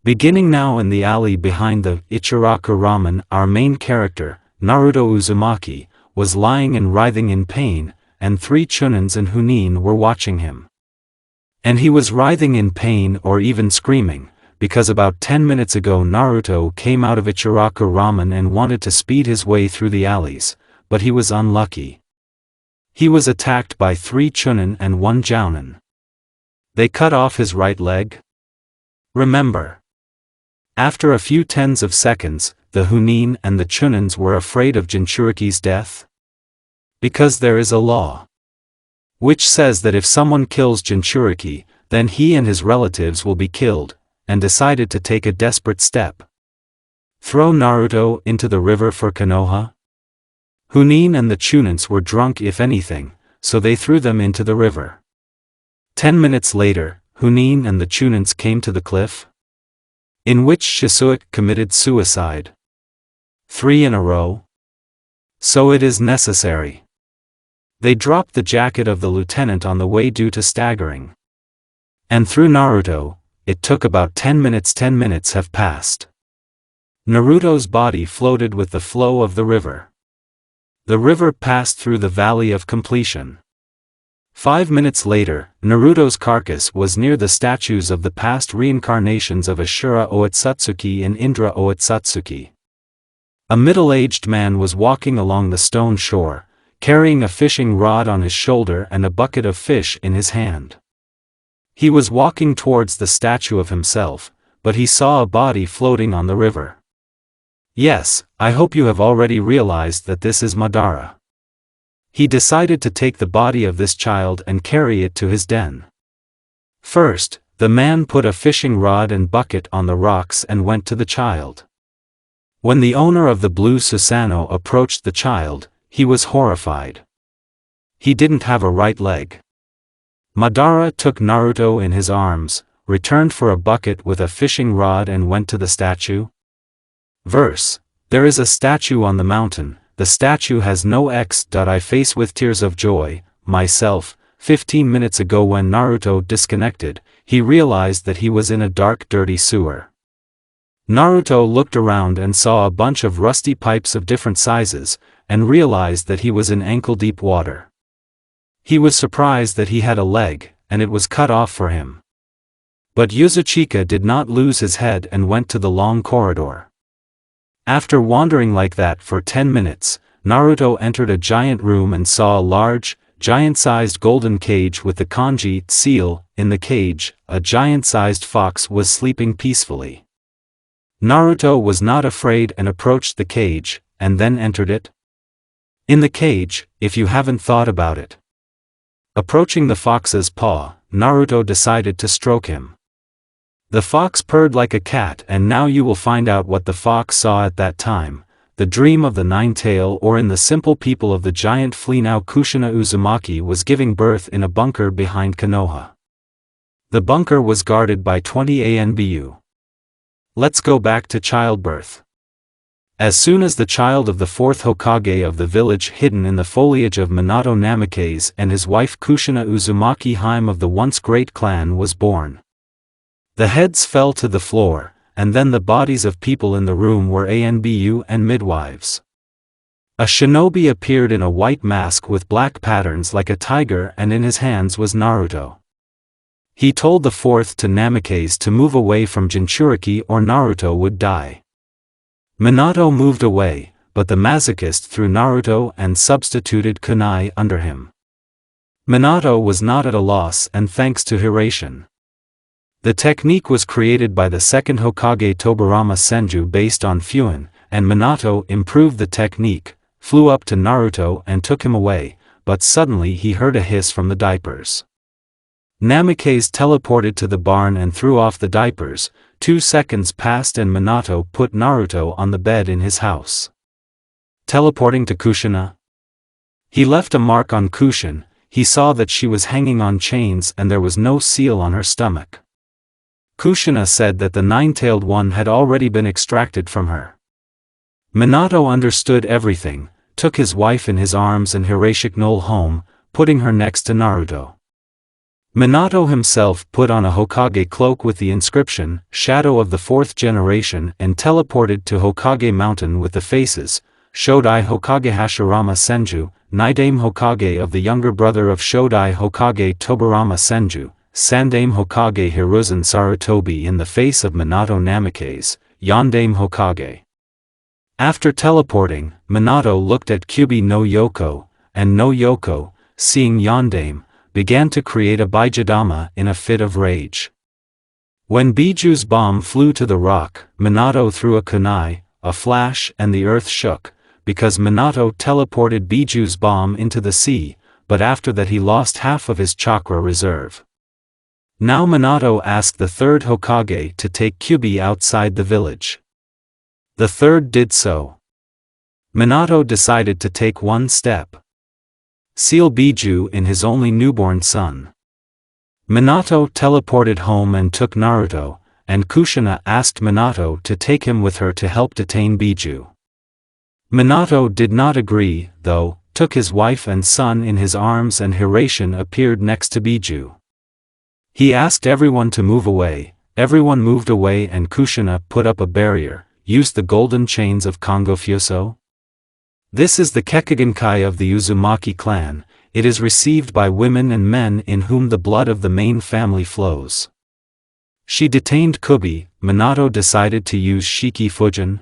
Beginning now in the alley behind the Ichiraku Ramen, our main character, Naruto Uzumaki, was lying and writhing in pain, and 3 chunins and hunin were watching him. And he was writhing in pain or even screaming, because about 10 minutes ago Naruto came out of Ichiraku Ramen and wanted to speed his way through the alleys, but he was unlucky. He was attacked by 3 chunin and 1 jounin. They cut off his right leg. Remember. After a few tens of seconds, the hunin and the chunins were afraid of Jinchuriki's death. Because there is a law which says that if someone kills Jinchuriki, then he and his relatives will be killed, and decided to take a desperate step. Throw Naruto into the river for Konoha? Hunin and the chunins were drunk if anything, so they threw them into the river. 10 minutes later, Hunin and the chunins came to the cliff, in which Sasuke committed suicide. 3 in a row? So it is necessary. They dropped the jacket of the lieutenant on the way due to staggering. And through Naruto, it took about 10 minutes. 10 minutes have passed. Naruto's body floated with the flow of the river. The river passed through the Valley of Completion. 5 minutes later, Naruto's carcass was near the statues of the past reincarnations of Ashura Otsutsuki and Indra Otsutsuki. A middle-aged man was walking along the stone shore, carrying a fishing rod on his shoulder and a bucket of fish in his hand. He was walking towards the statue of himself, but he saw a body floating on the river. Yes, I hope you have already realized that this is Madara. He decided to take the body of this child and carry it to his den. First, the man put a fishing rod and bucket on the rocks and went to the child. When the owner of the blue Susanoo approached the child, he was horrified. He didn't have a right leg. Madara took Naruto in his arms, returned for a bucket with a fishing rod and went to the statue. Verse: There is a statue on the mountain, the statue has no X. I face with tears of joy, myself. 15 minutes ago when Naruto disconnected, he realized that he was in a dark dirty sewer. Naruto looked around and saw a bunch of rusty pipes of different sizes, and realized that he was in ankle-deep water. He was surprised that he had a leg, and it was cut off for him. But Yuzuchika did not lose his head and went to the long corridor. After wandering like that for 10 minutes, Naruto entered a giant room and saw a large, giant-sized golden cage with the kanji seal. In the cage, a giant-sized fox was sleeping peacefully. Naruto was not afraid and approached the cage, and then entered it. In the cage, if you haven't thought about it. Approaching the fox's paw, Naruto decided to stroke him. The fox purred like a cat, and now you will find out what the fox saw at that time, the dream of the nine-tail, or in the simple people of the giant flea. Now Kushina Uzumaki was giving birth in a bunker behind Konoha. The bunker was guarded by 20 ANBU. Let's go back to childbirth. As soon as the child of the 4th Hokage of the village hidden in the foliage of Minato Namikaze and his wife Kushina Uzumaki Haim of the once great clan was born. The heads fell to the floor, and then the bodies of people in the room were ANBU and midwives. A shinobi appeared in a white mask with black patterns like a tiger, and in his hands was Naruto. He told the 4th to Namikaze to move away from Jinchuriki or Naruto would die. Minato moved away, but the masochist threw Naruto and substituted kunai under him. Minato was not at a loss, and thanks to Hiraition. The technique was created by the 2nd Hokage Tobirama Senju based on Fuin, and Minato improved the technique, flew up to Naruto and took him away, but suddenly he heard a hiss from the diapers. Namikaze teleported to the barn and threw off the diapers. 2 seconds passed and Minato put Naruto on the bed in his house. Teleporting to Kushina. He left a mark on Kushin. He saw that she was hanging on chains and there was no seal on her stomach. Kushina said that the nine-tailed one had already been extracted from her. Minato understood everything, took his wife in his arms and Hiraishi home, putting her next to Naruto. Minato himself put on a Hokage cloak with the inscription, Shadow of the Fourth Generation, and teleported to Hokage Mountain with the faces, Shodai Hokage Hashirama Senju, Naidame Hokage of the younger brother of Shodai Hokage Tobarama Senju, Sandame Hokage Hiruzen Sarutobi in the face of Minato Namikaze, Yondame Hokage. After teleporting, Minato looked at Kyubi no Yoko, and no Yoko, seeing Yondame, began to create a Bijadama in a fit of rage. When Biju's bomb flew to the rock, Minato threw a kunai, a flash, and the earth shook, because Minato teleported Biju's bomb into the sea, but after that he lost half of his chakra reserve. Now Minato asked the third Hokage to take Kyubi outside the village. The third did so. Minato decided to take one step. Seal Biju in his only newborn son. Minato teleported home and took Naruto, and Kushina asked Minato to take him with her to help detain Biju. Minato did not agree, though, took his wife and son in his arms and Hiraition appeared next to Biju. He asked everyone to move away, everyone moved away and Kushina put up a barrier, used the golden chains of Kongofyoso. This is the Kekigenkai of the Uzumaki clan. It is received by women and men in whom the blood of the main family flows. She detained Kubi. Minato decided to use Shiki Fujin.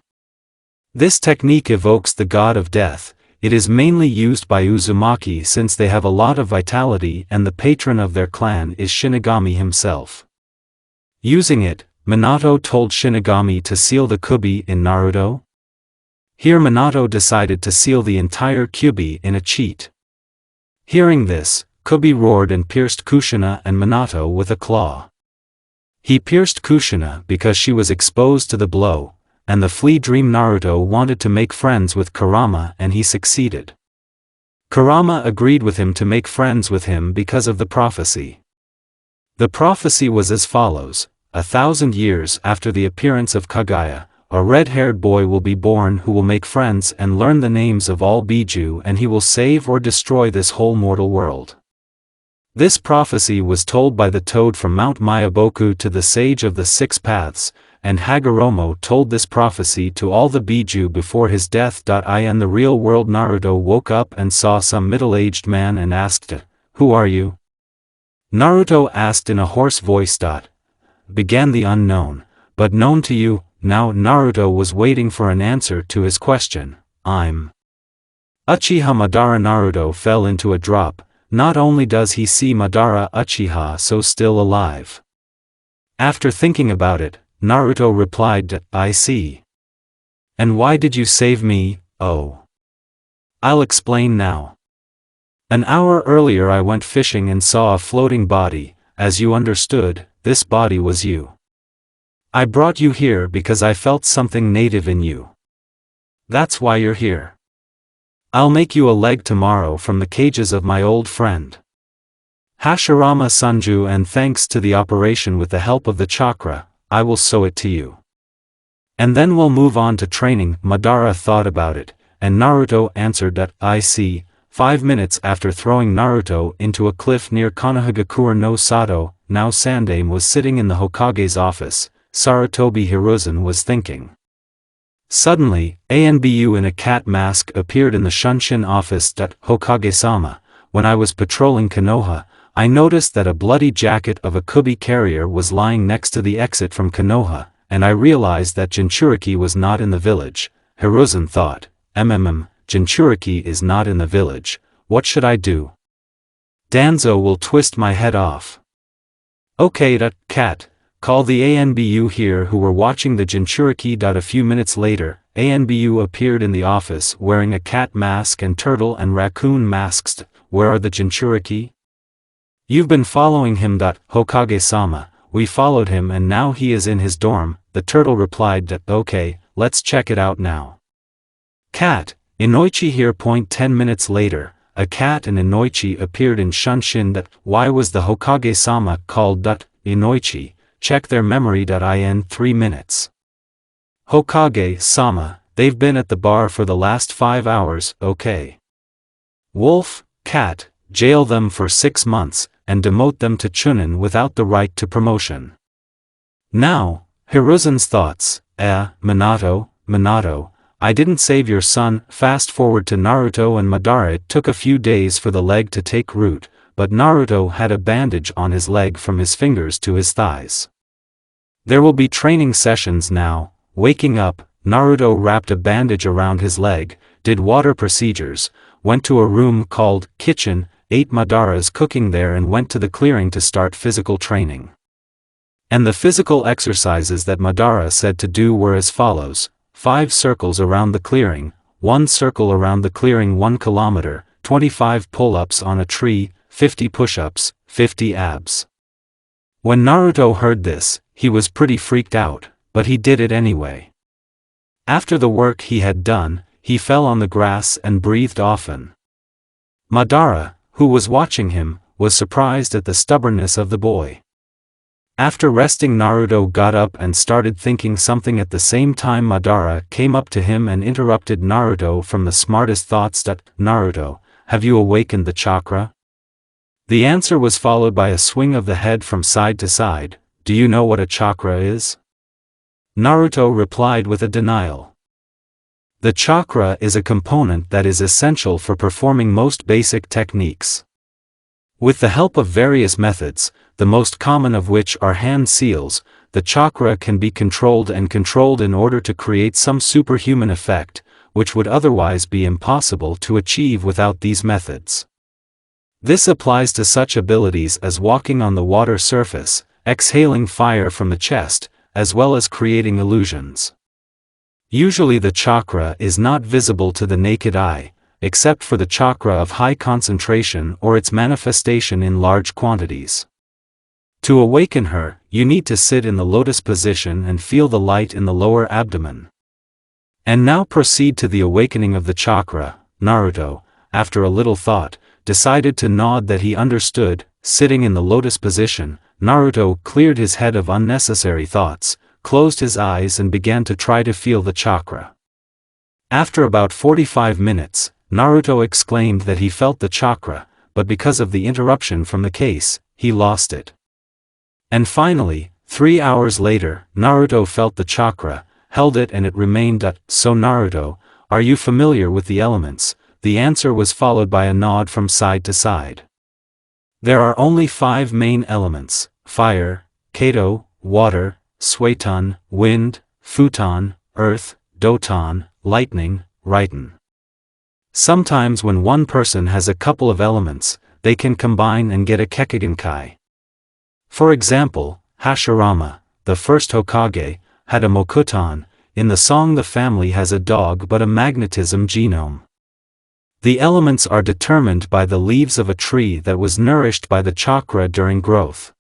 This technique evokes the god of death. It is mainly used by Uzumaki since they have a lot of vitality and the patron of their clan is Shinigami himself. Using it, Minato told Shinigami to seal the Kubi in Naruto. Here Minato decided to seal the entire Kyubi in a cheat. Hearing this, Kubi roared and pierced Kushina and Minato with a claw. He pierced Kushina because she was exposed to the blow, and the flea dream Naruto wanted to make friends with Kurama and he succeeded. Kurama agreed with him to make friends with him because of the prophecy. The prophecy was as follows: 1,000 years after the appearance of Kaguya, a red-haired boy will be born who will make friends and learn the names of all Biju and he will save or destroy this whole mortal world. This prophecy was told by the toad from Mount Mayaboku to the sage of the Six Paths, and Hagoromo told this prophecy to all the Biju before his death. In the real world Naruto woke up and saw some middle-aged man and asked, "Who are you?" Naruto asked in a hoarse voice. Began the unknown, "But known to you." Now Naruto was waiting for an answer to his question. "I'm Uchiha Madara." Naruto fell into a drop. Not only does he see Madara Uchiha so still alive. After thinking about it, Naruto replied, "I see. And why did you save me?" "Oh, I'll explain now. An hour earlier I went fishing and saw a floating body. As you understood, this body was you. I brought you here because I felt something native in you. That's why you're here. I'll make you a leg tomorrow from the cages of my old friend Hashirama Senju, and thanks to the operation with the help of the chakra, I will sew it to you. And then we'll move on to training." Madara thought about it, and Naruto answered that, "I see." 5 minutes after throwing Naruto into a cliff near Konohagakure no Sato, now Sandame was sitting in the Hokage's office. Sarutobi Hiruzen was thinking. Suddenly, Anbu in a cat mask appeared in the Shunshin office. "Hokage-sama, when I was patrolling Konoha, I noticed that a bloody jacket of a Kubi carrier was lying next to the exit from Konoha, and I realized that Jinchuriki was not in the village." Hiruzen thought, Jinchuriki is not in the village, what should I do? Danzo will twist my head off. Okay, cat. Call the Anbu here who were watching the Jinchuriki. A few minutes later, Anbu appeared in the office wearing a cat mask and turtle and raccoon masks. "Where are the Jinchuriki?" "You've been following him. Hokage-sama, we followed him and now he is in his dorm." The turtle replied. "Okay, let's check it out now." Cat, Inoichi here. 10 minutes later, a cat and Inoichi appeared in Shunshin. Why was the Hokage-sama called Inoichi? Check their memory. In 3 minutes. Hokage-sama, they've been at the bar for the last 5 hours. Okay. Wolf, cat, jail them for 6 months, and demote them to Chunin without the right to promotion. Now, Hiruzen's thoughts, Minato, I didn't save your son. Fast forward to Naruto and Madara. It took a few days for the leg to take root, but Naruto had a bandage on his leg from his fingers to his thighs. There will be training sessions now. Waking up, Naruto wrapped a bandage around his leg, did water procedures, went to a room called kitchen, ate Madara's cooking there and went to the clearing to start physical training. And the physical exercises that Madara said to do were as follows: 5 circles around the clearing, 1 circle around the clearing 1 kilometer, 25 pull-ups on a tree, 50 push-ups, 50 abs. When Naruto heard this, he was pretty freaked out, but he did it anyway. After the work he had done, he fell on the grass and breathed often. Madara, who was watching him, was surprised at the stubbornness of the boy. After resting, Naruto got up and started thinking something. At the same time, Madara came up to him and interrupted Naruto from the smartest thoughts. Naruto, have you awakened the chakra? The answer was followed by a swing of the head from side to side. Do you know what a chakra is? Naruto replied with a denial. The chakra is a component that is essential for performing most basic techniques. With the help of various methods, the most common of which are hand seals, the chakra can be controlled in order to create some superhuman effect, which would otherwise be impossible to achieve without these methods. This applies to such abilities as walking on the water surface, exhaling fire from the chest, as well as creating illusions. Usually the chakra is not visible to the naked eye, except for the chakra of high concentration or its manifestation in large quantities. To awaken her, you need to sit in the lotus position and feel the light in the lower abdomen. And now proceed to the awakening of the chakra. Naruto, after a little thought, decided to nod that he understood. Sitting in the lotus position, Naruto cleared his head of unnecessary thoughts, closed his eyes and began to try to feel the chakra. After about 45 minutes, Naruto exclaimed that he felt the chakra, but because of the interruption from the case, he lost it. And finally, 3 hours later, Naruto felt the chakra, held it and it remained. So Naruto, are you familiar with the elements? The answer was followed by a nod from side to side. There are only 5 main elements: fire, Kato, water, Sueton, wind, Futon, earth, Doton, lightning, Raiten. Sometimes when one person has a couple of elements, they can combine and get a Kekigenkai. For example, Hashirama, the first Hokage, had a Mokuton. In the song the family has a dog but a magnetism genome. The elements are determined by the leaves of a tree that was nourished by the chakra during growth.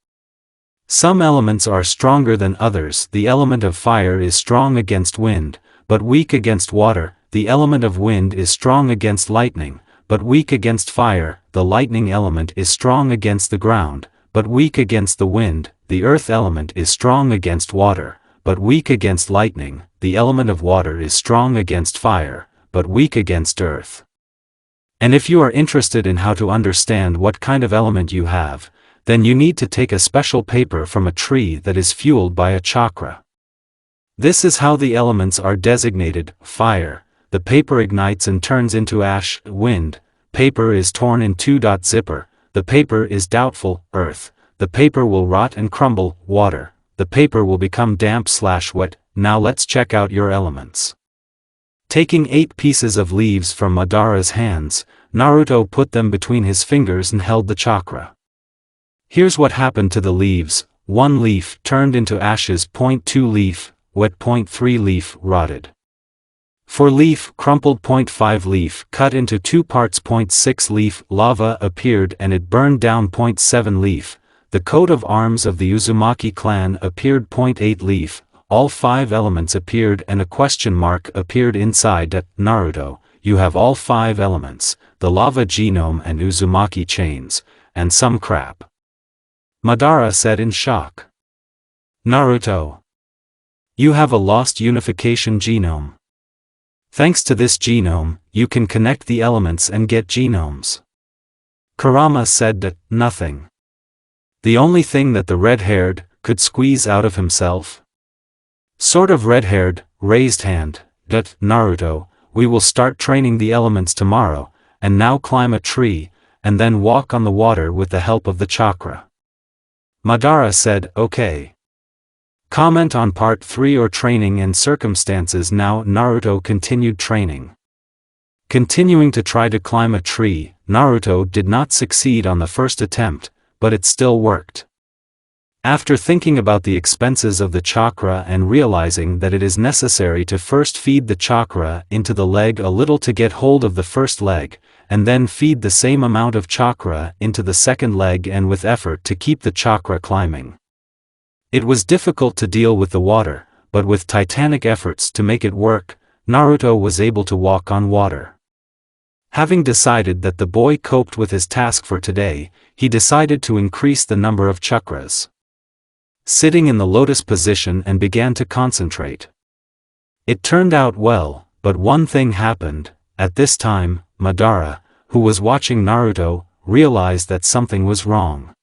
Some elements are stronger than others. The element of fire is strong against wind, but weak against water. The element of wind is strong against lightning, but weak against fire. The lightning element is strong against the ground, but weak against the wind. The earth element is strong against water, but weak against lightning. The element of water is strong against fire, but weak against earth. And if you are interested in how to understand what kind of element you have, then you need to take a special paper from a tree that is fueled by a chakra. This is how the elements are designated. Fire, the paper ignites and turns into ash. Wind, paper is torn in two. Zipper, the paper is doubtful. Earth, the paper will rot and crumble. Water, the paper will become damp/wet. Now let's check out your elements. Taking 8 pieces of leaves from Madara's hands, Naruto put them between his fingers and held the chakra. Here's what happened to the leaves: 1 leaf turned into ashes, 0.2 leaf wet, 0.3 leaf rotted. 4 leaf crumpled, 0.5 leaf cut into 2 parts, 0.6 leaf lava appeared and it burned down, 0.7 leaf. The coat of arms of the Uzumaki clan appeared, 0.8 leaf. All 5 elements appeared and a question mark appeared inside. Naruto, you have all 5 elements, the lava genome and Uzumaki chains, and some crap. Madara said in shock. Naruto, you have a lost unification genome. Thanks to this genome, you can connect the elements and get genomes. Kurama said. Nothing. The only thing that the red-haired could squeeze out of himself? Sort of red-haired, raised hand. Naruto, we will start training the elements tomorrow, and now climb a tree, and then walk on the water with the help of the chakra. Madara said, okay. Comment on part 3 or training and circumstances. Now Naruto continued training. Continuing to try to climb a tree, Naruto did not succeed on the first attempt, but it still worked. After thinking about the expenses of the chakra and realizing that it is necessary to first feed the chakra into the leg a little to get hold of the first leg, and then feed the same amount of chakra into the second leg and with effort to keep the chakra climbing. It was difficult to deal with the water, but with titanic efforts to make it work, Naruto was able to walk on water. Having decided that the boy coped with his task for today, he decided to increase the number of chakras. Sitting in the lotus position and began to concentrate. It turned out well, but one thing happened. At this time, Madara, who was watching Naruto, realized that something was wrong.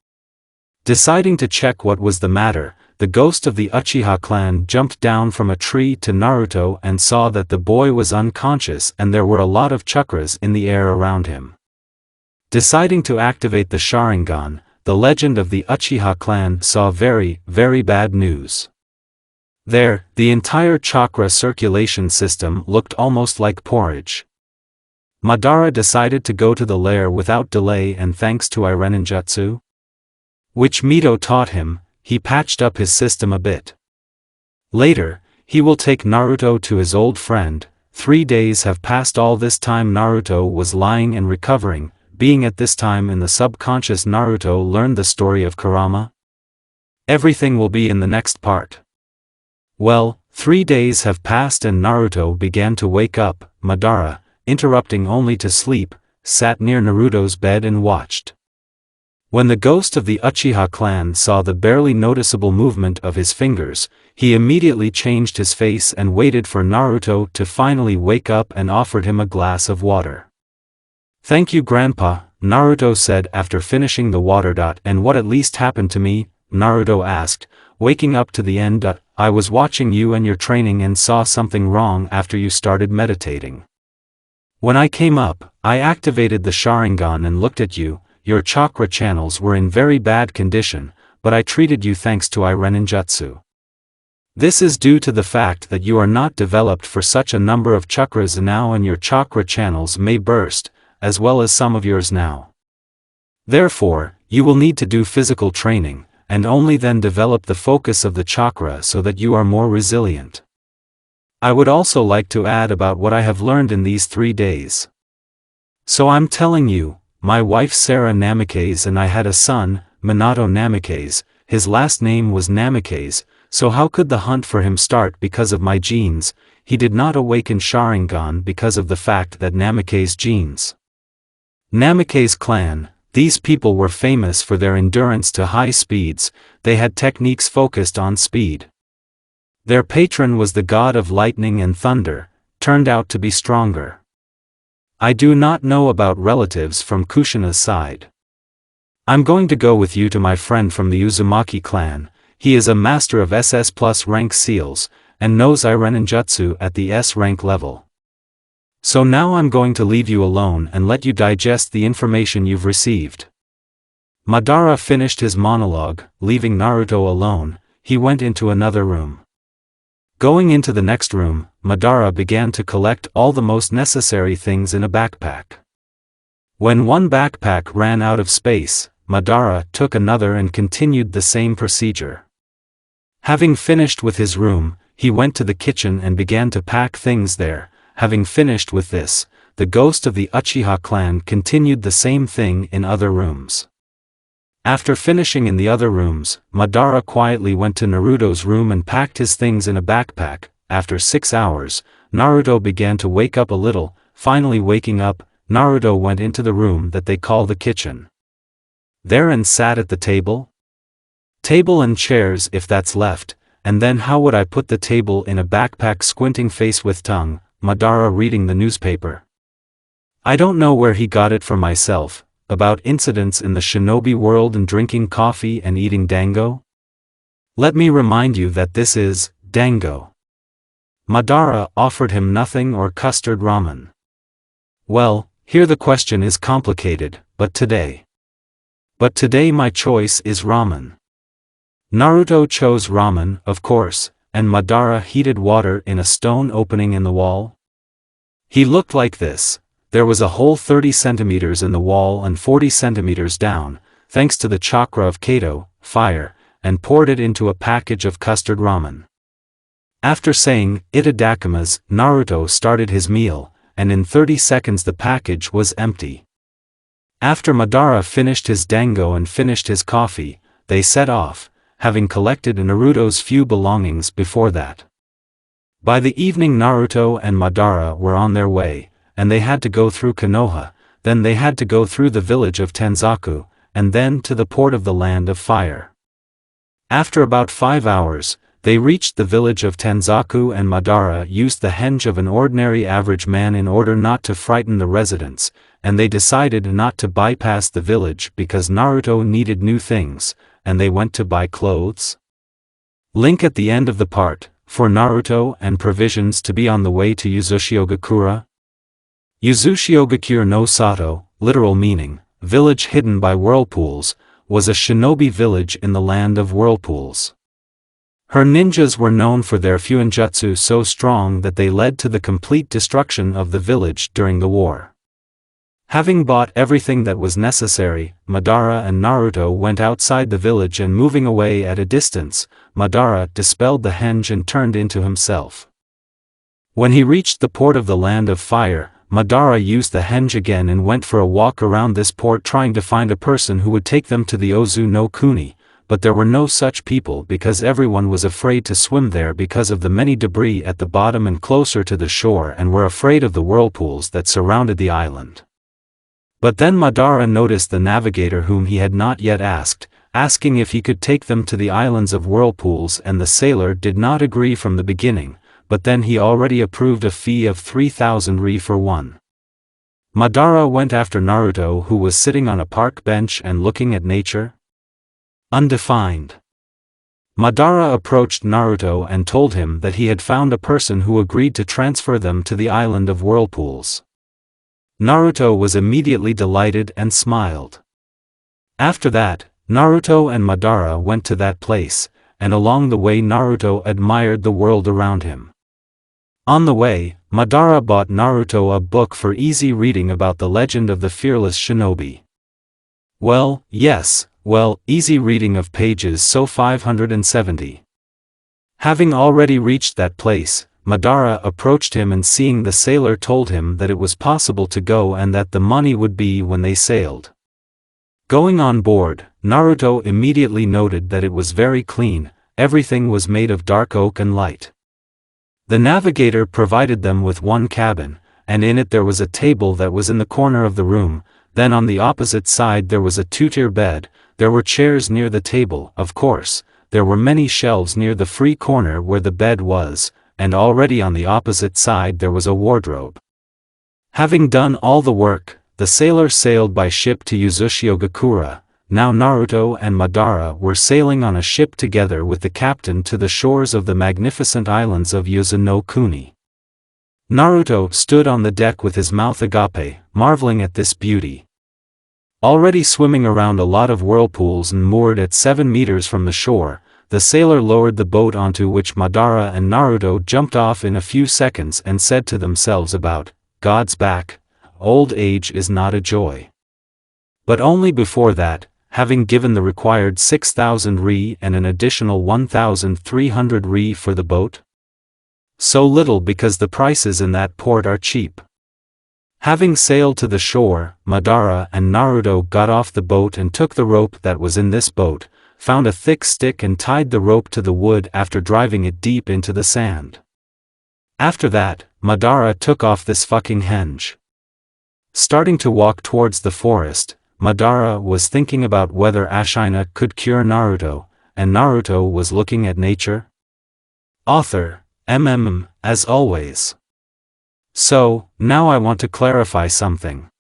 Deciding to check what was the matter, the ghost of the Uchiha clan jumped down from a tree to Naruto and saw that the boy was unconscious and there were a lot of chakras in the air around him. Deciding to activate the Sharingan, the legend of the Uchiha clan saw very, very bad news. There, the entire chakra circulation system looked almost like porridge. Madara decided to go to the lair without delay, and thanks to Ireninjutsu, which Mito taught him, he patched up his system a bit. Later, he will take Naruto to his old friend. 3 days have passed. All this time Naruto was lying and recovering. Being at this time in the subconscious, Naruto learned the story of Kurama. Everything will be in the next part. Well, 3 days have passed and Naruto began to wake up. Madara, interrupting only to sleep, sat near Naruto's bed and watched. When the ghost of the Uchiha clan saw the barely noticeable movement of his fingers, he immediately changed his face and waited for Naruto to finally wake up and offered him a glass of water. Thank you, Grandpa, Naruto said after finishing the water. And what at least happened to me? Naruto asked, waking up to the end. I was watching you and your training and saw something wrong after you started meditating. When I came up, I activated the Sharingan and looked at you. Your chakra channels were in very bad condition, but I treated you thanks to Ireninjutsu. This is due to the fact that you are not developed for such a number of chakras now, and your chakra channels may burst, as well as some of yours now. Therefore, you will need to do physical training, and only then develop the focus of the chakra so that you are more resilient. I would also like to add about what I have learned in these 3 days. So I'm telling you, my wife Sarah Namikaze and I had a son, Minato Namikaze. His last name was Namikaze, so how could the hunt for him start because of my genes? He did not awaken Sharingan because of the fact that Namikaze genes. Namikaze clan, these people were famous for their endurance to high speeds. They had techniques focused on speed. Their patron was the god of lightning and thunder, turned out to be stronger. I do not know about relatives from Kushina's side. I'm going to go with you to my friend from the Uzumaki clan. He is a master of SS plus rank seals, and knows Ireninjutsu at the S rank level. So now I'm going to leave you alone and let you digest the information you've received. Madara finished his monologue. Leaving Naruto alone, he went into another room. Going into the next room, Madara began to collect all the most necessary things in a backpack. When one backpack ran out of space, Madara took another and continued the same procedure. Having finished with his room, he went to the kitchen and began to pack things there. Having finished with this, the ghost of the Uchiha clan continued the same thing in other rooms. After finishing in the other rooms, Madara quietly went to Naruto's room and packed his things in a backpack. After 6 hours, Naruto began to wake up a little. Finally waking up, Naruto went into the room that they call the kitchen. There and sat at the table? Table and chairs if that's left, and then how would I put the table in a backpack? Squinting face with tongue, Madara reading the newspaper. I don't know where he got it for myself, about incidents in the shinobi world and drinking coffee and eating dango? Let me remind you that this is dango. Madara offered him nothing or custard ramen. Well, here the question is complicated, but today my choice is ramen. Naruto chose ramen, of course, and Madara heated water in a stone opening in the wall. He looked like this. There was a hole 30 centimeters in the wall and 40 centimeters down, thanks to the chakra of Kato, fire, and poured it into a package of custard ramen. After saying itadakimasu, Naruto started his meal, and in 30 seconds the package was empty. After Madara finished his dango and finished his coffee, they set off, having collected Naruto's few belongings before that. By the evening Naruto and Madara were on their way, and they had to go through Konoha, then they had to go through the village of Tenzaku, and then to the port of the Land of Fire. After about 5 hours, they reached the village of Tenzaku and Madara used the henge of an ordinary average man in order not to frighten the residents, and they decided not to bypass the village because Naruto needed new things, and they went to buy clothes. Link at the end of the part, for Naruto and provisions to be on the way to Uzushiogakura. Uzushiogakure no Sato, literal meaning, village hidden by whirlpools, was a shinobi village in the land of whirlpools. Her ninjas were known for their fuinjutsu so strong that they led to the complete destruction of the village during the war. Having bought everything that was necessary, Madara and Naruto went outside the village and moving away at a distance, Madara dispelled the henge and turned into himself. When he reached the port of the Land of Fire, Madara used the henge again and went for a walk around this port trying to find a person who would take them to the Ozu no Kuni, but there were no such people because everyone was afraid to swim there because of the many debris at the bottom and closer to the shore and were afraid of the whirlpools that surrounded the island. But then Madara noticed the navigator whom he had not yet asked, asking if he could take them to the islands of whirlpools, and the sailor did not agree from the beginning, but then he already approved a fee of 3,000 ri for one. Madara went after Naruto who was sitting on a park bench and looking at nature. Undefined. Madara approached Naruto and told him that he had found a person who agreed to transfer them to the island of whirlpools. Naruto was immediately delighted and smiled. After that, Naruto and Madara went to that place, and along the way Naruto admired the world around him. On the way, Madara bought Naruto a book for easy reading about the legend of the fearless shinobi. Easy reading of pages so 570. Having already reached that place, Madara approached him and seeing the sailor told him that it was possible to go and that the money would be when they sailed. Going on board, Naruto immediately noted that it was very clean, everything was made of dark oak and light. The navigator provided them with one cabin, and in it there was a table that was in the corner of the room, then on the opposite side there was a two-tier bed, there were chairs near the table, of course, there were many shelves near the free corner where the bed was, and already on the opposite side there was a wardrobe. Having done all the work, the sailor sailed by ship to Uzushiogakura. Now Naruto and Madara were sailing on a ship together with the captain to the shores of the magnificent islands of Ozu no Kuni. Naruto stood on the deck with his mouth agape, marveling at this beauty. Already swimming around a lot of whirlpools and moored at 7 meters from the shore, the sailor lowered the boat onto which Madara and Naruto jumped off in a few seconds and said to themselves about God's back, old age is not a joy. But only before that, having given the required 6,000 ri and an additional 1,300 ri for the boat. So little because the prices in that port are cheap. Having sailed to the shore, Madara and Naruto got off the boat and took the rope that was in this boat, found a thick stick and tied the rope to the wood after driving it deep into the sand. After that, Madara took off this fucking henge. Starting to walk towards the forest, Madara was thinking about whether Ashina could cure Naruto, and Naruto was looking at nature. Author, as always. So, now I want to clarify something.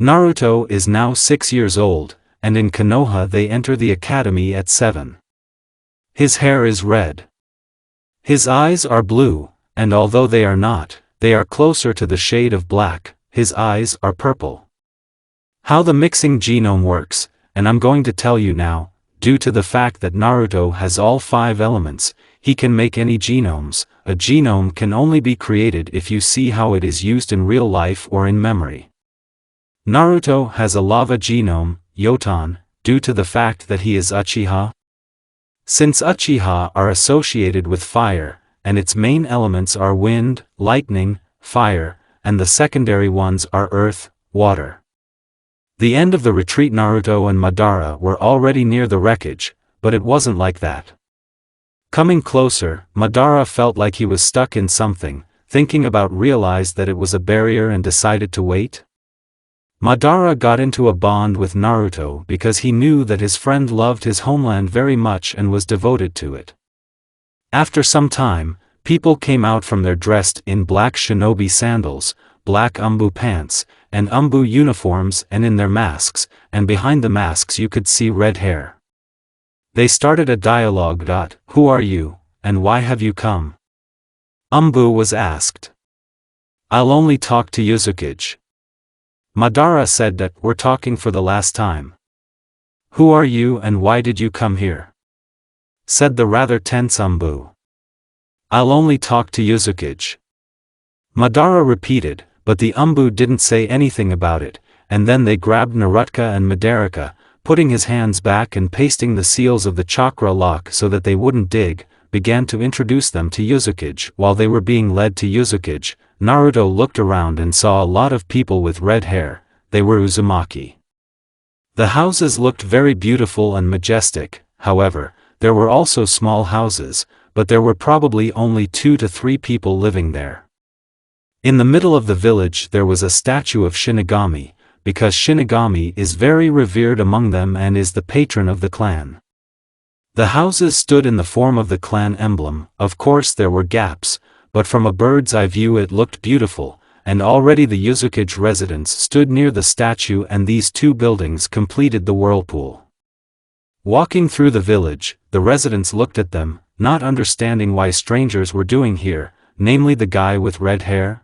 Naruto is now 6 years old, and in Konoha they enter the academy at 7. His hair is red. His eyes are blue, and although they are closer to the shade of black, his eyes are purple. How the mixing genome works, and I'm going to tell you now. Due to the fact that Naruto has all 5 elements, he can make any genomes. A genome can only be created if you see how it is used in real life or in memory. Naruto has a lava genome, Yotan, due to the fact that he is Uchiha. Since Uchiha are associated with fire, and its main elements are wind, lightning, fire, and the secondary ones are earth, water. The end of the retreat. Naruto and Madara were already near the wreckage, but it wasn't like that. Coming closer, Madara felt like he was stuck in something, thinking about realized that it was a barrier and decided to wait. Madara got into a bond with Naruto because he knew that his friend loved his homeland very much and was devoted to it. After some time, people came out from there dressed in black shinobi sandals, black umbu pants, and umbu uniforms and in their masks, and behind the masks you could see red hair. They started a dialogue. Who are you, and why have you come? Umbu was asked. I'll only talk to UZUMAKI. Madara said that we're talking for the last time. Who are you and why did you come here? Said the rather tense Umbu. I'll only talk to UZUMAKI. Madara repeated, but the Umbu didn't say anything about it, and then they grabbed Naruto and Madara, putting his hands back and pasting the seals of the chakra lock so that they wouldn't dig, began to introduce them to UZUMAKI. While they were being led to UZUMAKI, Naruto looked around and saw a lot of people with red hair. They were Uzumaki. The houses looked very beautiful and majestic. However, there were also small houses, but there were probably only 2 to 3 people living there. In the middle of the village there was a statue of Shinigami, because Shinigami is very revered among them and is the patron of the clan. The houses stood in the form of the clan emblem. Of course there were gaps, but from a bird's eye view it looked beautiful, and already the UZUMAKI residence stood near the statue and these 2 buildings completed the whirlpool. Walking through the village, the residents looked at them, not understanding why strangers were doing here, namely the guy with red hair.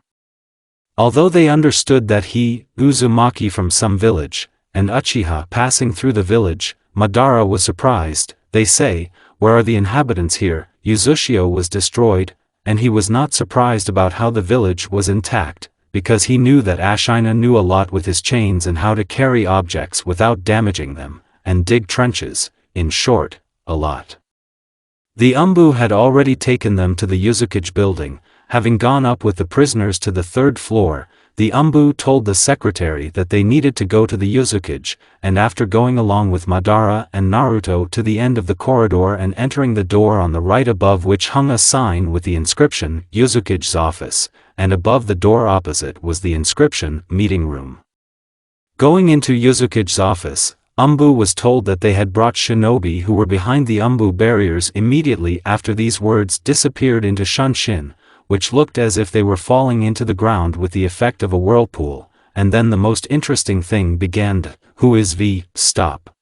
Although they understood that he, Uzumaki from some village, and Uchiha passing through the village, Madara was surprised. They say, where are the inhabitants here? Uzushio was destroyed, and he was not surprised about how the village was intact, because he knew that Ashina knew a lot with his chains and how to carry objects without damaging them, and dig trenches, in short, a lot. The Umbu had already taken them to the UZUMAKI building. Having gone up with the prisoners to the 3rd floor, the Umbu told the secretary that they needed to go to the UZUMAKI, and after going along with Madara and Naruto to the end of the corridor and entering the door on the right above which hung a sign with the inscription, UZUMAKI's office, and above the door opposite was the inscription, meeting room. Going into UZUMAKI's office, Umbu was told that they had brought shinobi who were behind the Umbu barriers. Immediately after these words disappeared into Shunshin, which looked as if they were falling into the ground with the effect of a whirlpool, and then the most interesting thing began. Who is V? Stop.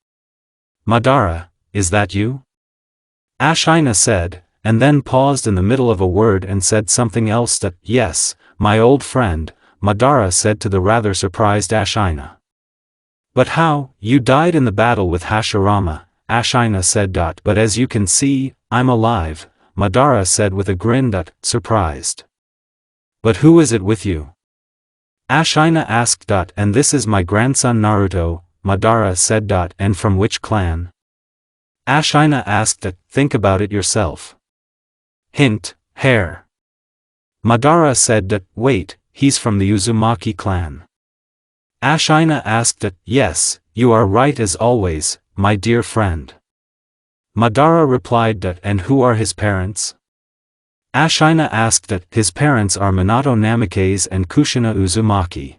Madara, is that you? Ashina said, and then paused in the middle of a word and said something else. Yes, my old friend, Madara said to the rather surprised Ashina. But how? You died in the battle with Hashirama, Ashina said. But as you can see, I'm alive, Madara said with a grin. Surprised. But who is it with you? Ashina asked. And this is my grandson Naruto, Madara said. And from which clan? Ashina asked. Think about it yourself. Hint, hair. Madara said. Wait, he's from the Uzumaki clan. Ashina asked. Yes, you are right as always, my dear friend. Madara replied. And who are his parents? Ashina asked. His parents are Minato Namikaze and Kushina Uzumaki.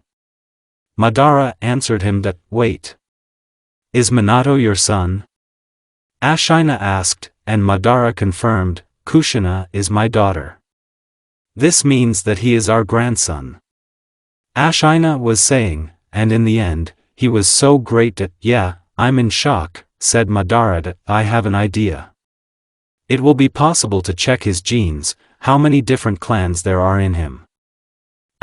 Madara answered him. Wait. Is Minato your son? Ashina asked, and Madara confirmed, Kushina is my daughter. This means that he is our grandson. Ashina was saying, and in the end, he was so great that, yeah, I'm in shock, said Madara. That I have an idea. It will be possible to check his genes, how many different clans there are in him.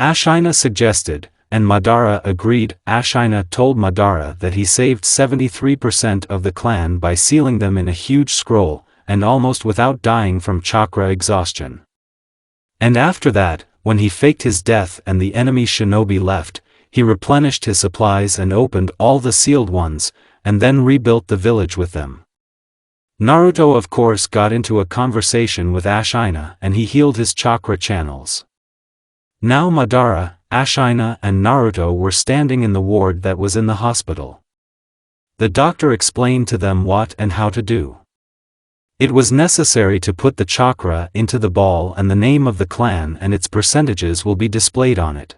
Ashina suggested, and Madara agreed. Ashina told Madara that he saved 73% of the clan by sealing them in a huge scroll, and almost without dying from chakra exhaustion. And after that, when he faked his death and the enemy shinobi left, he replenished his supplies and opened all the sealed ones, and then rebuilt the village with them. Naruto of course got into a conversation with Ashina and he healed his chakra channels. Now Madara, Ashina and Naruto were standing in the ward that was in the hospital. The doctor explained to them what and how to do. It was necessary to put the chakra into the ball and the name of the clan and its percentages will be displayed on it.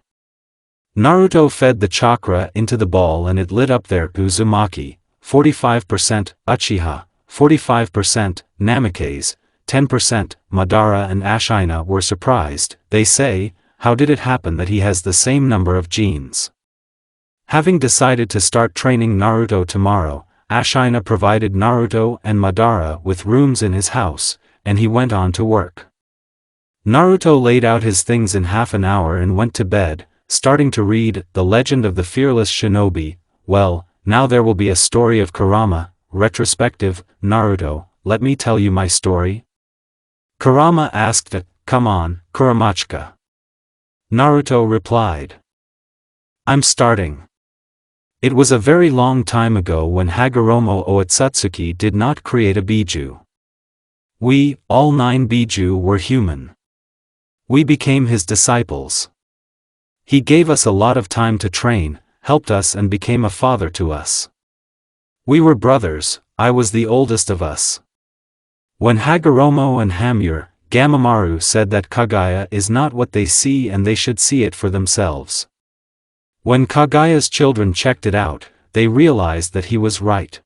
Naruto fed the chakra into the ball and it lit up there. Uzumaki, 45%, Uchiha, 45%, Namikaze, 10%, Madara and Ashina were surprised. They say, how did it happen that he has the same number of genes? Having decided to start training Naruto tomorrow, Ashina provided Naruto and Madara with rooms in his house, and he went on to work. Naruto laid out his things in half an hour and went to bed, starting to read The Legend of the Fearless Shinobi. Well, now there will be a story of Kurama, retrospective. Naruto, let me tell you my story. Kurama asked. Come on, Kuramachka. Naruto replied. I'm starting. It was a very long time ago when Hagoromo Otsutsuki did not create a Biju. We, all 9 Biju, were human. We became his disciples. He gave us a lot of time to train, helped us and became a father to us. We were brothers, I was the oldest of us. When Hagoromo and Hamura, Gamamaru said that Kaguya is not what they see and they should see it for themselves. When Kaguya's children checked it out, they realized that he was right.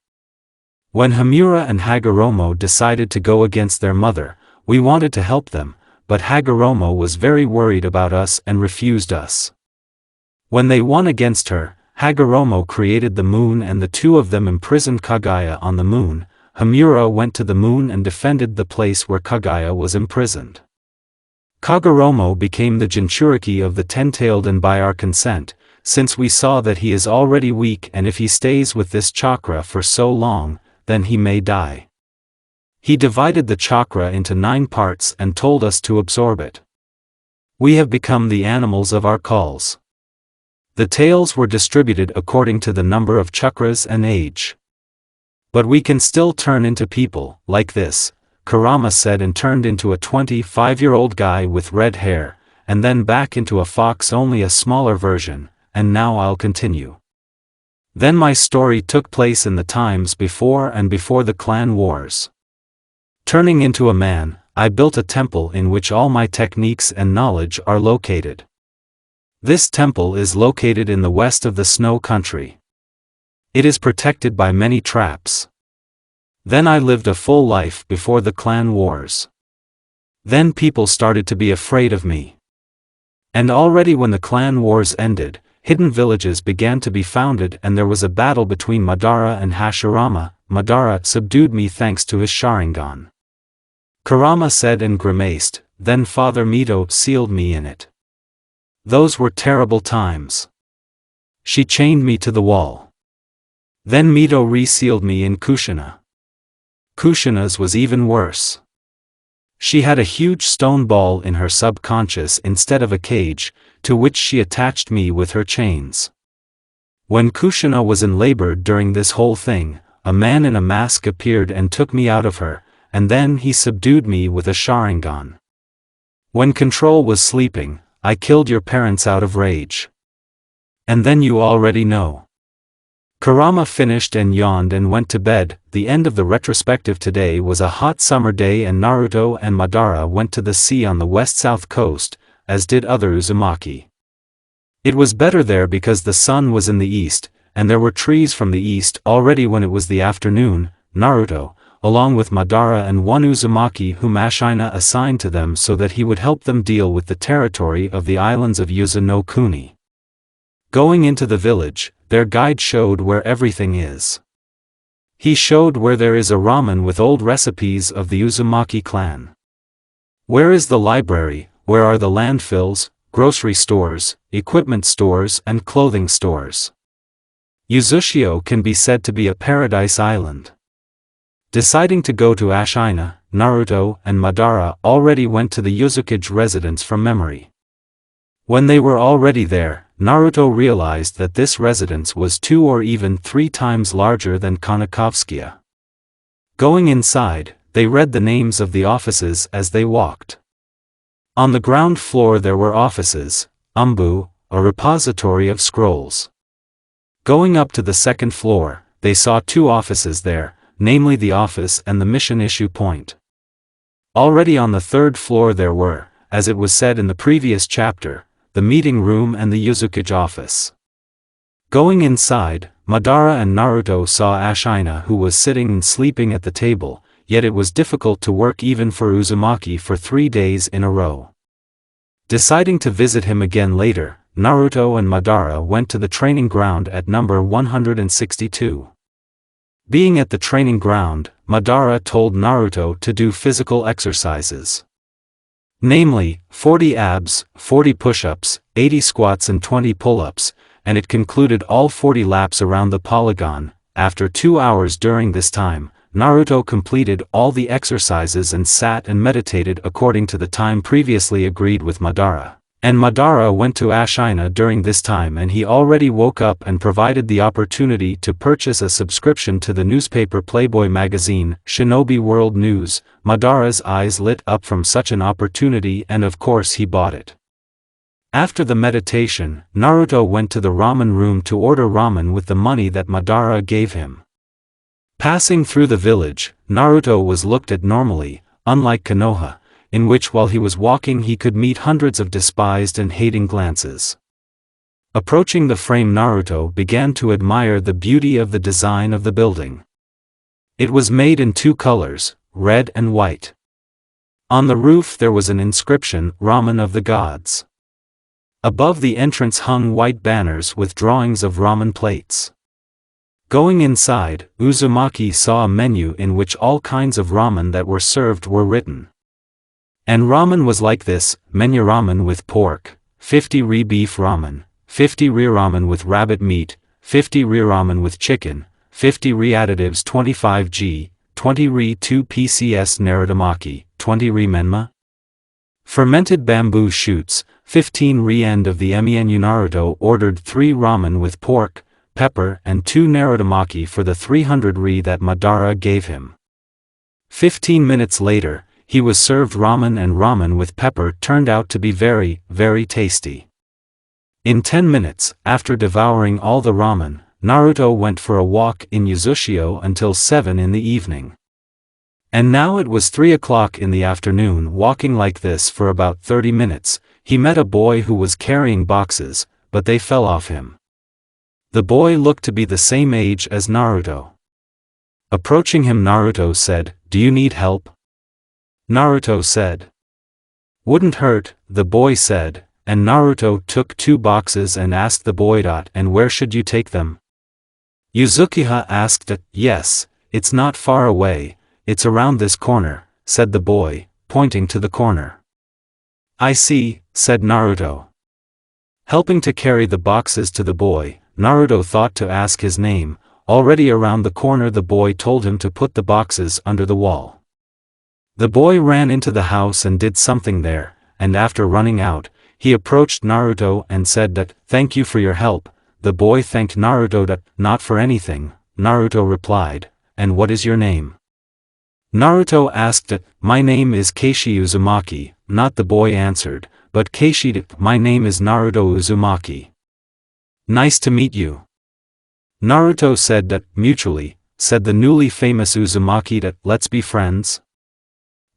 When Hamura and Hagoromo decided to go against their mother, we wanted to help them, but Hagoromo was very worried about us and refused us. When they won against her, Hagoromo created the moon and the two of them imprisoned Kaguya on the moon. Hamura went to the moon and defended the place where Kaguya was imprisoned. Kagoromo became the Jinchuriki of the Ten-Tailed, and by our consent, since we saw that he is already weak and if he stays with this chakra for so long, then he may die. He divided the chakra into 9 parts and told us to absorb it. We have become the animals of our calls. The tails were distributed according to the number of chakras and age. But we can still turn into people, like this, Kurama said, and turned into a 25-year-old guy with red hair, and then back into a fox, only a smaller version, and now I'll continue. Then my story took place in the times before and before the clan wars. Turning into a man, I built a temple in which all my techniques and knowledge are located. This temple is located in the west of the snow country. It is protected by many traps. Then I lived a full life before the clan wars. Then people started to be afraid of me. And already when the clan wars ended, hidden villages began to be founded and there was a battle between Madara and Hashirama. Madara subdued me thanks to his Sharingan. Kurama said and grimaced, then Father Mito sealed me in it. Those were terrible times. She chained me to the wall. Then Mito resealed me in Kushina. Kushina's was even worse. She had a huge stone ball in her subconscious instead of a cage, to which she attached me with her chains. When Kushina was in labor during this whole thing, a man in a mask appeared and took me out of her, and then he subdued me with a Sharingan. When Control was sleeping, I killed your parents out of rage. And then you already know. Kurama finished and yawned and went to bed. The end of the retrospective. Today was a hot summer day and Naruto and Madara went to the sea on the west-south coast, as did other Uzumaki. It was better there because the sun was in the east, and there were trees from the east already when it was the afternoon. Naruto, along with Madara and one Uzumaki whom Ashina assigned to them so that he would help them deal with the territory of the islands of Yuzu no Kuni. Going into the village, their guide showed where everything is. He showed where there is a ramen with old recipes of the Uzumaki clan. Where is the library, where are the landfills, grocery stores, equipment stores and clothing stores. Uzushio can be said to be a paradise island. Deciding to go to Ashina, Naruto and Madara already went to the Uzukage residence from memory. When they were already there, Naruto realized that this residence was 2 or even 3 times larger than Kanakovskia. Going inside, they read the names of the offices as they walked. On the ground floor there were offices, umbu, a repository of scrolls. Going up to the second floor, they saw 2 offices there, namely the office and the mission issue point. Already on the third floor there were, as it was said in the previous chapter, the meeting room and the Uzukage office. Going inside, Madara and Naruto saw Ashina, who was sitting and sleeping at the table, yet it was difficult to work even for Uzumaki for 3 days in a row. Deciding to visit him again later, Naruto and Madara went to the training ground at number 162. Being at the training ground, Madara told Naruto to do physical exercises. Namely, 40 abs, 40 push-ups, 80 squats and 20 pull-ups, and it concluded all 40 laps around the polygon. After 2 hours during this time, Naruto completed all the exercises and sat and meditated according to the time previously agreed with Madara. And Madara went to Ashina during this time and he already woke up and provided the opportunity to purchase a subscription to the newspaper Playboy magazine, Shinobi World News. Madara's eyes lit up from such an opportunity and of course he bought it. After the meditation, Naruto went to the ramen room to order ramen with the money that Madara gave him. Passing through the village, Naruto was looked at normally, unlike Konoha, in which while he was walking he could meet hundreds of despised and hating glances. Approaching the frame, Naruto began to admire the beauty of the design of the building. It was made in 2 colors, red and white. On the roof there was an inscription, Ramen of the Gods. Above the entrance hung white banners with drawings of ramen plates. Going inside, Uzumaki saw a menu in which all kinds of ramen that were served were written. And ramen was like this: menu ramen with pork, 50 ri beef ramen, 50 ri ramen with rabbit meat, 50 ri ramen with chicken, 50 ri additives 25g, 20 ri 2 pcs narutomaki, 20 ri menma. Fermented bamboo shoots, 15 ri. End of the menu. Naruto ordered 3 ramen with pork, pepper and 2 narutomaki for the 300 ri that Madara gave him. 15 minutes later, he was served ramen, and ramen with pepper turned out to be very, very tasty. In 10 minutes, after devouring all the ramen, Naruto went for a walk in Uzushio until 7 in the evening. And now it was 3 o'clock in the afternoon. Walking like this for about 30 minutes, he met a boy who was carrying boxes, but they fell off him. The boy looked to be the same age as Naruto. Approaching him, Naruto said, "Do you need help?" Naruto said, "Wouldn't hurt," the boy said, and Naruto took 2 boxes and asked the boy, "And where should you take them?" Uzuchiha asked, "Yes, it's not far away, it's around this corner," said the boy, pointing to the corner. "I see," said Naruto. Helping to carry the boxes to the boy, Naruto thought to ask his name. Already around the corner, the boy told him to put the boxes under the wall. The boy ran into the house and did something there, and after running out, he approached Naruto and said that, "Thank you for your help." The boy thanked Naruto that, "Not for anything," Naruto replied, "And what is your name?" Naruto asked that, "My name is Keishi Uzumaki," not the boy answered, but Keishi, "My name is Naruto Uzumaki. Nice to meet you." Naruto said that, "Mutually," said the newly famous Uzumaki, that, "Let's be friends."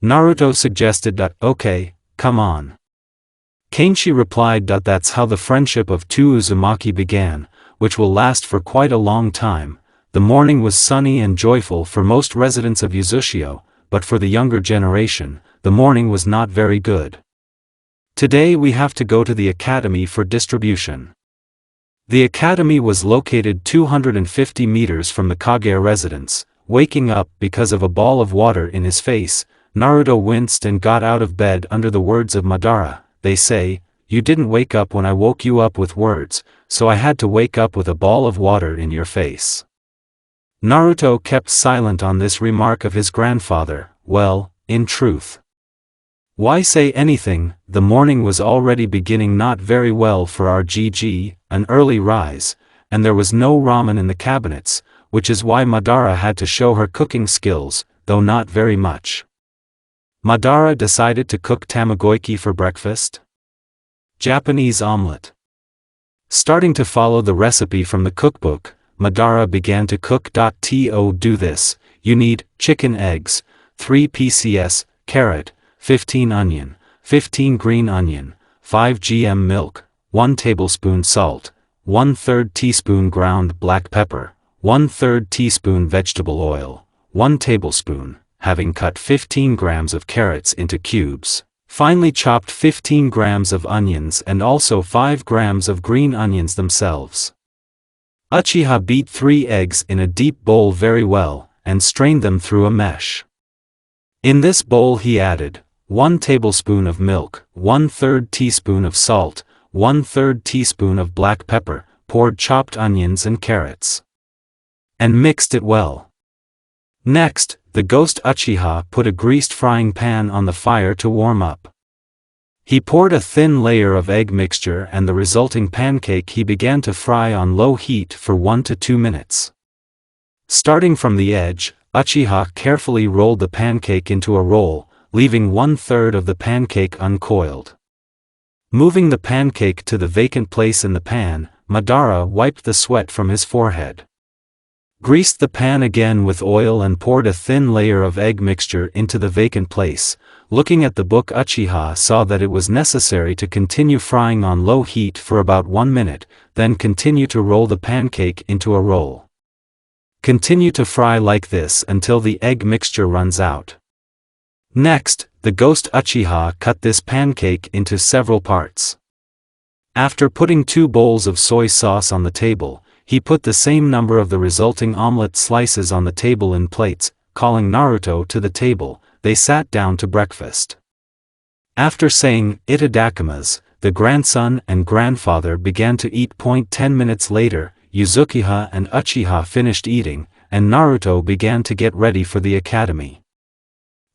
Naruto suggested that, "Okay, come on." Keishi replied that that's how the friendship of 2 Uzumaki began, which will last for quite a long time. The morning was sunny and joyful for most residents of Uzushio, but for the younger generation, the morning was not very good. "Today we have to go to the academy for distribution. The academy was located 250 meters from the Kage residence. Waking up because of a ball of water in his face, Naruto winced and got out of bed under the words of Madara. They say, "You didn't wake up when I woke you up with words, so I had to wake up with a ball of water in your face." Naruto kept silent on this remark of his grandfather. Well, in truth, why say anything? The morning was already beginning not very well for our GG, an early rise, and there was no ramen in the cabinets, which is why Madara had to show her cooking skills, though not very much. Madara decided to cook tamagoyaki for breakfast. Japanese omelette. Starting to follow the recipe from the cookbook, Madara began to cook. To do this, you need chicken eggs, 3 pcs, carrot, 15 onion, 15 green onion, 5 gm milk, 1 tablespoon salt, 1/3 teaspoon ground black pepper, 1/3 teaspoon vegetable oil, 1 tablespoon, having cut 15 grams of carrots into cubes, finely chopped 15 grams of onions and also 5 grams of green onions themselves. Uchiha beat 3 eggs in a deep bowl very well, and strained them through a mesh. In this bowl he added 1 tablespoon of milk, 1/3 teaspoon of salt, 1/3 teaspoon of black pepper, poured chopped onions and carrots, and mixed it well. Next, the ghost Uchiha put a greased frying pan on the fire to warm up. He poured a thin layer of egg mixture and the resulting pancake he began to fry on low heat for 1 to 2 minutes. Starting from the edge, Uchiha carefully rolled the pancake into a roll, leaving 1/3 of the pancake uncoiled. Moving the pancake to the vacant place in the pan, Madara wiped the sweat from his forehead. Greased the pan again with oil and poured a thin layer of egg mixture into the vacant place. Looking at the book, Uchiha saw that it was necessary to continue frying on low heat for about 1 minute, then continue to roll the pancake into a roll. Continue to fry like this until the egg mixture runs out. Next, the ghost Uchiha cut this pancake into several parts. After putting 2 bowls of soy sauce on the table, he put the same number of the resulting omelette slices on the table in plates. Calling Naruto to the table, they sat down to breakfast. After saying "itadakimasu," the grandson and grandfather began to eat. 10 minutes later, UZUMAKI and Uchiha finished eating, and Naruto began to get ready for the academy.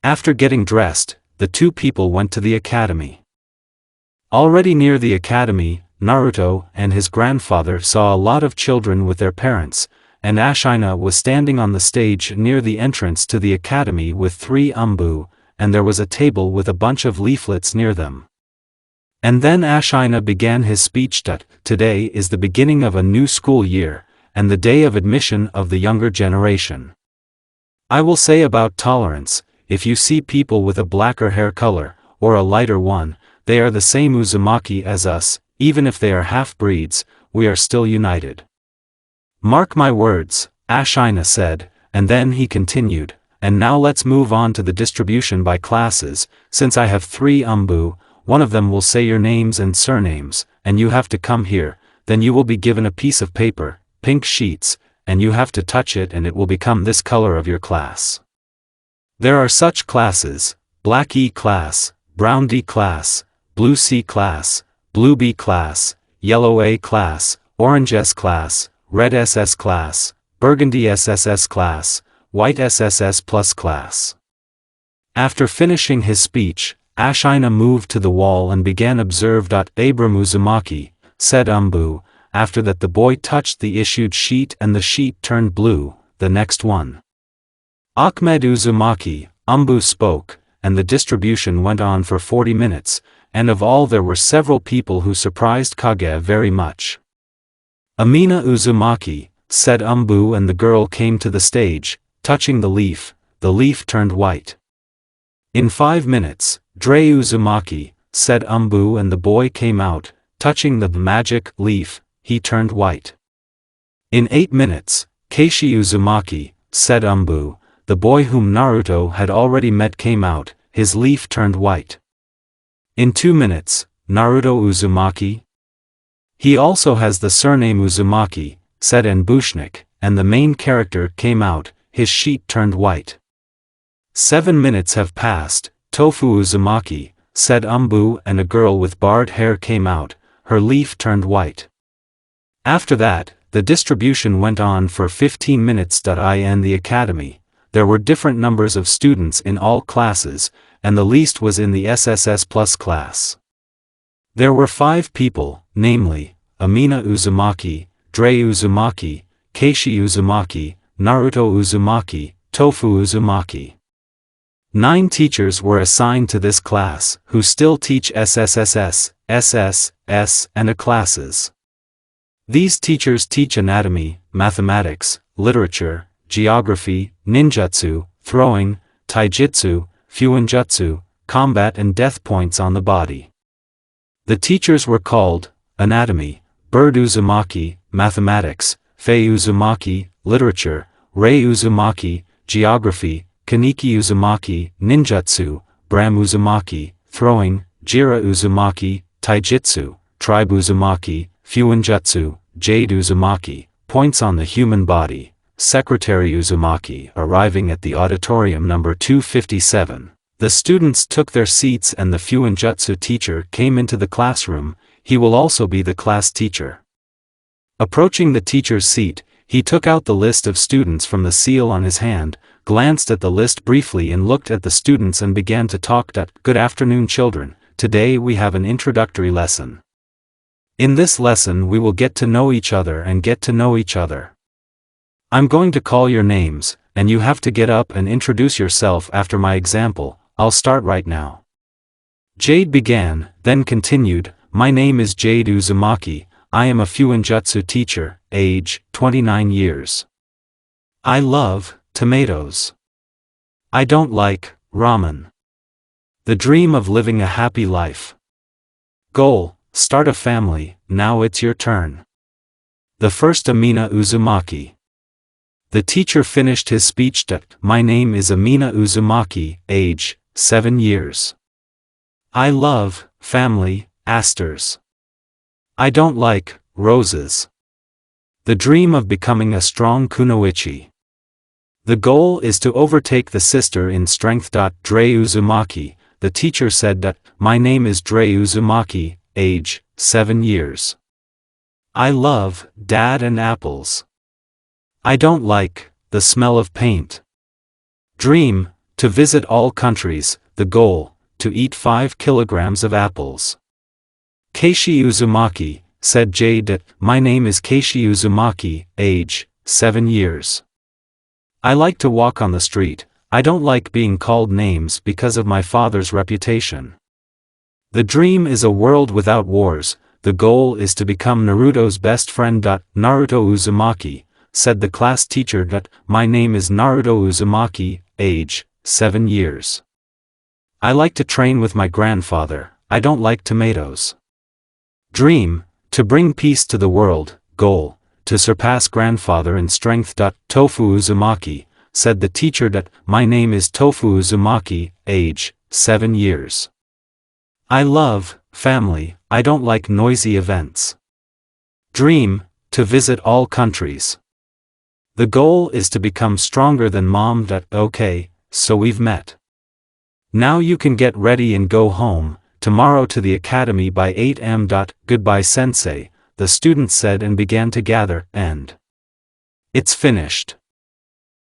After getting dressed, the 2 people went to the academy. Already near the academy, Naruto and his grandfather saw a lot of children with their parents, and Ashina was standing on the stage near the entrance to the academy with 3 umbu, and there was a table with a bunch of leaflets near them. And then Ashina began his speech. Today is the beginning of a new school year, and the day of admission of the younger generation. I will say about tolerance, if you see people with a blacker hair color, or a lighter one, they are the same Uzumaki as us, even if they are half-breeds, we are still united. Mark my words, Ashina said, and then he continued, and now let's move on to the distribution by classes. Since I have 3 umbu, one of them will say your names and surnames, and you have to come here, then you will be given a piece of paper, pink sheets, and you have to touch it and it will become this color of your class. There are such classes: black E class, brown D class, blue C class, blue B class, yellow A class, orange S class, red SS class, burgundy SSS class, white SSS plus class. After finishing his speech, Ashina moved to the wall and began observe. Abram Uzumaki, said umbu. After that the boy touched the issued sheet and the sheet turned blue. The next one. Ahmed Uzumaki, umbu spoke, and the distribution went on for 40 minutes, and of all there were several people who surprised Kage very much. Amina Uzumaki, said umbu, and the girl came to the stage, touching the leaf turned white. In 5 minutes, Dre Uzumaki, said umbu, and the boy came out, touching the magic leaf, he turned white. In 8 minutes, Keishi Uzumaki, said umbu, the boy whom Naruto had already met came out, his leaf turned white. In 2 minutes, Naruto Uzumaki, He also has the surname Uzumaki, said Bushnik, and the main character came out, his sheet turned white. 7 minutes have passed, Tofu Uzumaki, said Umbu, and a girl with barred hair came out, her leaf turned white. After that, the distribution went on for 15 minutes. In the academy, there were different numbers of students in all classes, and the least was in the SSS Plus class. There were 5 people, namely, Amina Uzumaki, Dre Uzumaki, Keishi Uzumaki, Naruto Uzumaki, Tofu Uzumaki. 9 teachers were assigned to this class, who still teach SSSS, SSS, and A classes. These teachers teach anatomy, mathematics, literature, geography, ninjutsu, throwing, taijutsu, fuinjutsu, combat and death points on the body. The teachers were called, anatomy, Bird Uzumaki, mathematics, Fei Uzumaki, literature, Rei Uzumaki, geography, Kaneki Uzumaki, ninjutsu, Bram Uzumaki, throwing, Jira Uzumaki, taijutsu, Tribe Uzumaki, fuinjutsu, Jade Uzumaki, points on the human body. Secretary Uzumaki arriving at the auditorium number 257. The students took their seats and the fuinjutsu teacher came into the classroom. He will also be the class teacher. Approaching the teacher's seat, he took out the list of students from the seal on his hand, glanced at the list briefly and looked at the students and began to talk. Good afternoon, children. Today we have an introductory lesson. In this lesson we will get to know each other and get to know each other. I'm going to call your names, and you have to get up and introduce yourself after my example. I'll start right now. Jade began, then continued, my name is Jade Uzumaki, I am a fuinjutsu teacher, age, 29 years. I love tomatoes. I don't like ramen. The dream of living a happy life. Goal, start a family, now it's your turn. The first Amina Uzumaki. The teacher finished his speech. My name is Amina Uzumaki, age, 7 years. I love family, asters. I don't like roses. The dream of becoming a strong kunoichi. The goal is to overtake the sister in strength. Dre Uzumaki, the teacher said. My name is Dre Uzumaki, age, 7 years. I love dad and apples. I don't like the smell of paint. Dream, to visit all countries. The goal, to eat 5 kilograms of apples. Keishi Uzumaki, said Jade. My name is Keishi Uzumaki, age, 7 years. I like to walk on the street. I don't like being called names because of my father's reputation. The dream is a world without wars. The goal is to become Naruto's best friend. Naruto Uzumaki, said the class teacher. My name is Naruto Uzumaki, age, 7 years. I like to train with my grandfather. I don't like tomatoes. Dream, to bring peace to the world. Goal, to surpass grandfather in strength. Tofu Uzumaki, said the teacher. My name is Tofu Uzumaki, age, 7 years. I love family. I don't like noisy events. Dream, to visit all countries. The goal is to become stronger than mom. Okay, so we've met. Now you can get ready and go home, tomorrow to the academy by 8 am. Goodbye sensei, the students said and began to gather, and it's finished.